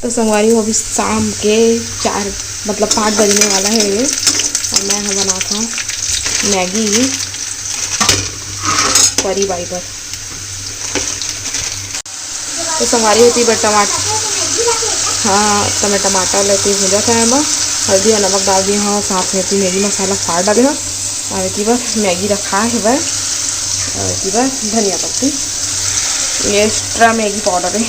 तो संगवारी हो अभी शाम के 4 मतलब 5 बजने वाला है ये, और मैं यहाँ बना था मैगी परी बाई पर। तो संगवारी होती बट टमाटर, हाँ तो मैं टमाटर लेती भूजा था मैं, हल्दी और नमक डाल दिए हाँ, साथ में मैगी मसाला फाड़ डाले हाँ, और एक बार मैगी रखा है वह, और एक बार धनिया पत्ती, ये एक्स्ट्रा मैगी पाउडर है।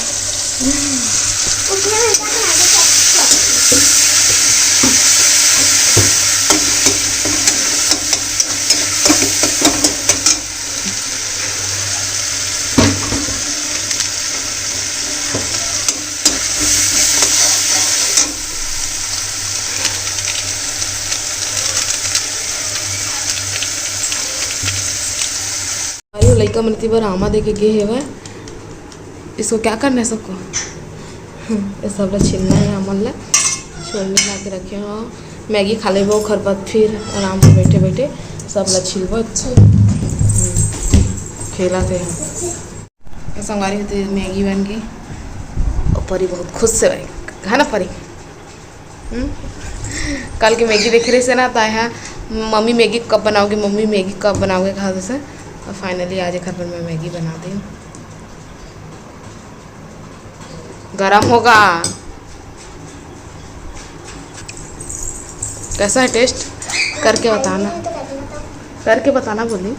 लड़का मनती बार आमा दे के गे है वह, इसको क्या करना है सबको ये सब छीलना है अमन ला, छोड़ने ला के रखे हो मैगी खा ले वो खरबत, फिर आराम से बैठे बैठे सब ला छिलबो खेला थे। संगवारी होती मैगी बन गई और परी बहुत खुश से भाई है ना परी। कल की मैगी देख रही से ना, तो है मम्मी मैगी कब बनाओगे, मम्मी मैगी कब बनाओगे कहा से, और फाइनली आज घर पर मैं मैगी बना दी। गरम होगा, कैसा है टेस्ट करके बताना, करके बताना बोली।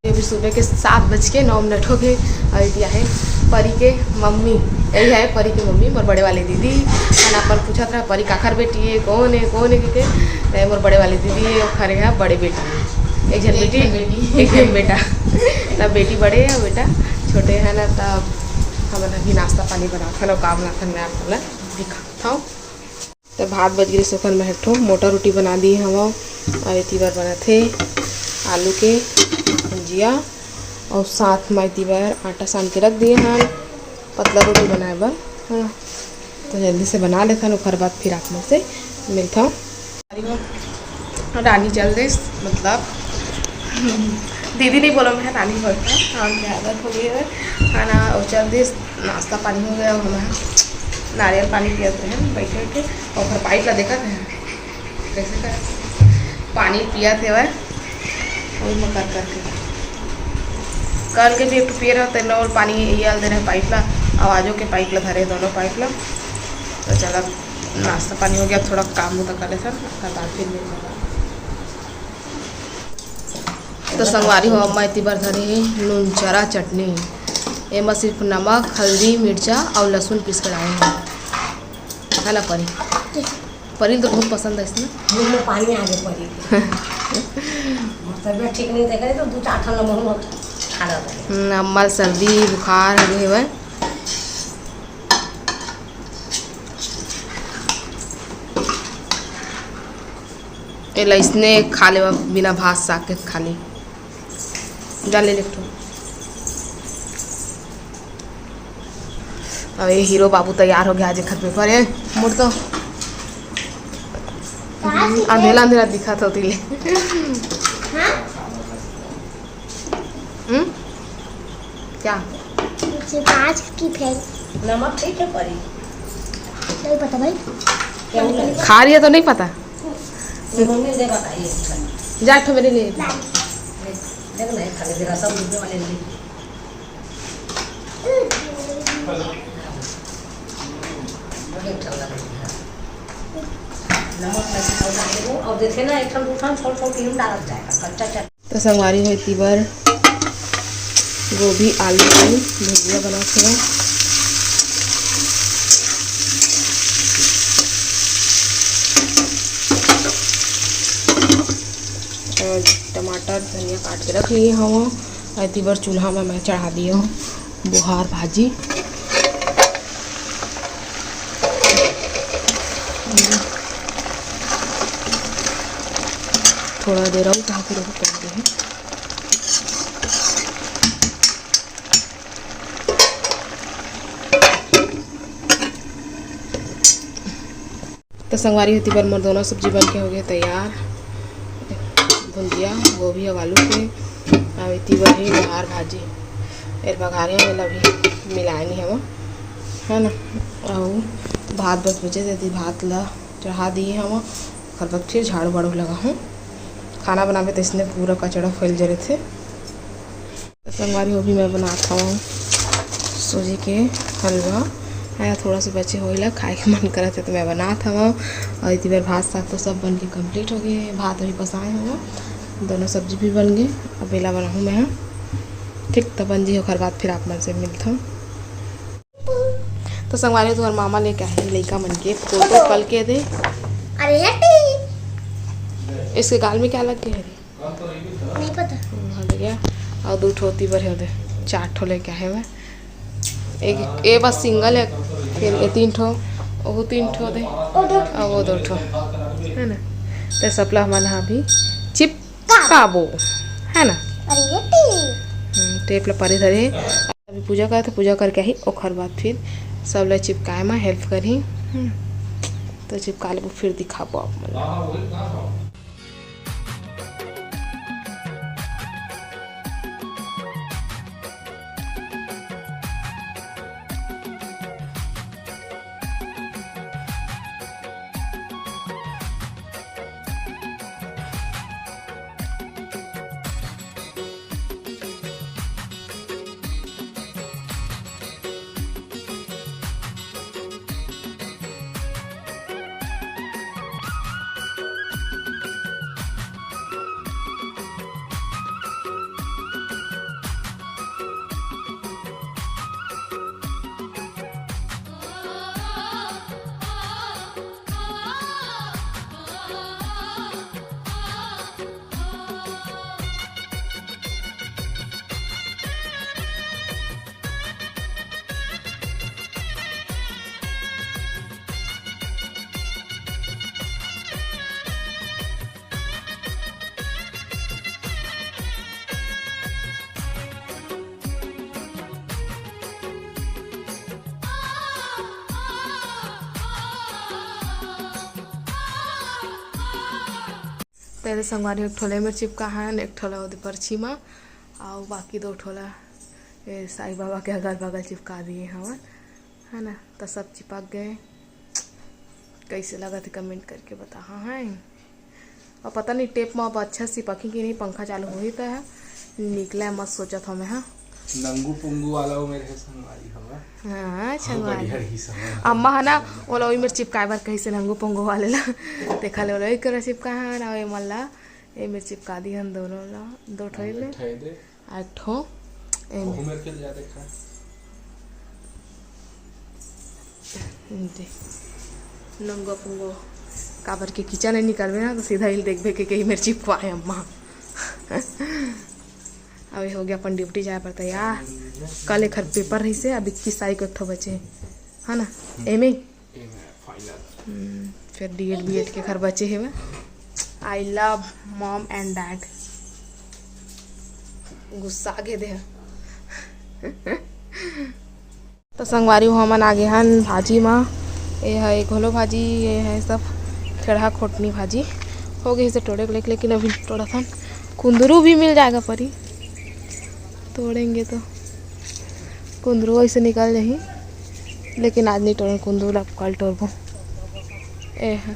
अभी सुबह के 7:09 हो गए, और दिया है परी के मम्मी, यही है परी की मम्मी मोर बड़े वाली दीदी, खाना पर पूछा था परी काखर बेटी है कौन है के मोर बड़े वाली दीदी है, खरे है बड़े बेटी, एक जन बेटी एक जन बेटा, तब बेटी बड़े है बेटा छोटे है ना, तब हम अभी नाश्ता पानी बना था काम ना था, मैं आपको दिखा था। तो भात बज गई सुखन में हटो मोटा रोटी बना दी हम, और इतनी बार बना थे आलू के भुजिया, और साथ में इतनी बार आटा सान के रख दिए हैं पतला रोटी बनाए बार है ना, तो जल्दी से बना लेता हूँ, फिर बाद फिर आप में से मिलता हूँ। रानी चल गई मतलब दीदी नहीं बोला, मैं रानी बोलता शाम की आदत हो गई है खाना, और चल दी नाश्ता पानी हो गया, हमें नारियल पानी पियाते हैं बैठे बैठे, और फिर पाइप ला देखा थे कैसे कर पानी पिया थे वह, वही में कर करके कल के भी एक पिए रहे तेल और पानी ये दे रहे पाइप ला, आवाज़ों के पाइप ला धरे दोनों पाइप ला। तो चला नाश्ता पानी हो गया, थोड़ा काम होता कर ले सर बाद फिर मिल जाएगा। तो संगवारी हो अम्मा इतनी बार धरे नून चरा चटनी, ये में सिर्फ नमक हल्दी मिर्चा और लहसुन पीस कर आए हैं है ना परी, परी तो बहुत पसंद है इसमें, में पानी आ गए परी तबियत ठीक नहीं देखा तो 2-4 ठंडा महंगा खा रहा अम्मा सर्दी बुखार हो गए हुए, इसने खा ले बिना भात साग के खा ली डाल ले तो। अब ये हीरो बाबू तैयार हो गया आज घर पे पर मुड़ तो अंधेरा अंधेरा दिखा था तिले क्या आज की फेल नमक ठीक है परी, नहीं पता भाई खा रही है तो नहीं पता, मम्मी दे बताइए जा मेरे लिए देख ना खाली जरा सब दूध वाले ले और देखे ना एक छोड़ डाल जाएगा कच्चा। तो संगवारी हुई इतनी बार गोभी आलू की भुजिया बना थे, और टमाटर धनिया काट के रख लिए हम, और इतनी बार चूल्हा में मैं चढ़ा दी हूँ बुहार भाजी, थोड़ा देर और कहा फिर करते हैं। तो संगवारी होती पर मोर दोनों सब्जी बन के हो गए तैयार। भुंजिया गोभी और आलू के इतनी बड़ी बहार भाजी एर बघारे वाला भी मिलाए नहीं हम है ना। और भात बस बचे देती भात ला चढ़ा दिए हम और बाद फिर झाड़ू वाड़ू लगा हूँ। खाना बनावे तो इसने पूरा कचड़ा फैल जरे थे। संगवारी हो भी मैं बनाता हूँ सूजी के हलवा है, थोड़ा सा बचे होइला खाए के मन करते तो मैं बनाता हूँ। और इतनी बार भात साग तो सब बन के कम्प्लीट हो गए। भात अभी पसाए हुआ, दोनों सब्जी भी बन गए। अब बेला बनाऊँ मैं ठीक तो बन जी होकर बाद फिर आप मन से मिलता हूँ। तो संगवारी तुम्हारे मामा लेके आए लड़का मन के फोटो कल के दे। अरे इसके गाल में क्या लग गया है नहीं पता। हट गया। और 2 ठो तीबर है 4 ठो लेके आए हुए। एक ये बस सिंगल है, फिर ये 3 ठो वो 3 ठो दे और वो 2 ठो है ना। तो सबला हमारे यहाँ भी चिपकाबो है ना। टेप ला पारी धरे अभी पूजा करे तो पूजा करके ही ओखर बाद फिर सब ला चिपकाए में हेल्प करी। तो चिपका ले फिर दिखाबो आप मन। पहले संगवारी एक ठोले में चिपका है, एक ठोला उधर पर्ची में और बाकी 2 ठोला साईं बाबा के अगल बगल चिपका दिए हवन है ना। तो सब चिपक गए। कैसे लगा थे कमेंट करके बता। हाँ है और पता नहीं टेप में अब अच्छा चिपकी कि नहीं, पंखा चालू हो ही तो है निकला मत सोचा था मैं। हाँ नंगू पुंगू वाला वो मेरे संगवारी हवा। हाँ संगवारी अम्मा है ना वो लोग मेरे चिपकाए बार कहीं से नंगू पुंगू वाले ला देखा ले वो लोग कर चिपका है ना ये मल्ला ये मेरे चिपका दी हम दोनों ला 2 ठो ले 8 ठो मेरे के ज्यादा खा नंगो पुंगो काबर के किचन नहीं करवे ना तो सीधा ही देख के कहीं मेरे चिपकाए अम्मा। अभी हो गया अपन ड्यूटी जाए पड़ता यार। कल एक पेपर रही से अब 21 तारीख को 1 बचे है ना एम फिर DED के घर बचे है। I love mom and dad गुस्सा आगे दे। तो संगवारी हमन आगे हन भाजी माँ ये है घोलो भाजी ये है सब ठेढ़ा खोटनी भाजी हो गई से तोड़े लेकिन अभी थोड़ा सा कुंदरू भी मिल जाएगा परी तोड़ेंगे तो कुंदरू ऐसे निकल जाही लेकिन आज नहीं तोड़ें कुंदरू आप कल तोड़बो। ए है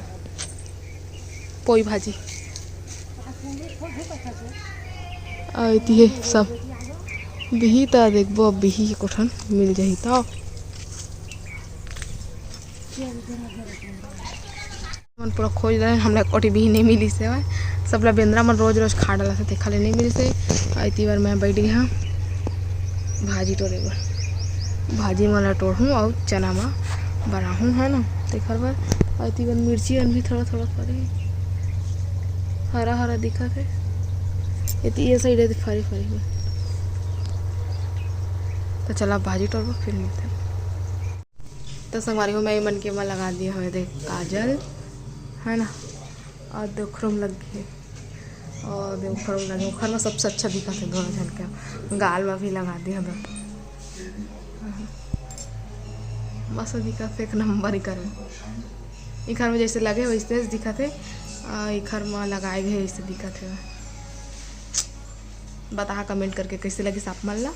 पोई भाजी आती है सब बिही तो देखबो अब बिही कोठन मिल जाही तो मन पूरा खोज रहे हमरा कोटी बिही नहीं मिली से सब ला बेंद्रा मन रोज रोज खा डाला से देखा ले नहीं मिली से। इतनी बार मैं बैठ गया भाजी तोड़े बर भाजी वाला तोड़ूँ और चना में बनाऊँ है ना। देखा बार इतनी बार मिर्ची अन भी थोड़ा थोड़ा पड़े हरा हरा दिखा थे ये साइड है फरी फरी में। तो चला भाजी तोड़ो फिर मिलते हैं। तो संगवारी को मैं मन के में लगा दिया हुए देख काजल है ना और दुखरुम लग गई और उखर लगे उखर में सबसे अच्छा दिखा थे दोनों जन के गाल में भी लगा दिया दो मस्त दिखा थे 1 नंबर ही करे। ई घर में जैसे लगे वैसे दिखत है, ई घर में लगाए भी वैसे दिखत है। बता कमेंट करके कैसे लगी साफ मन ला।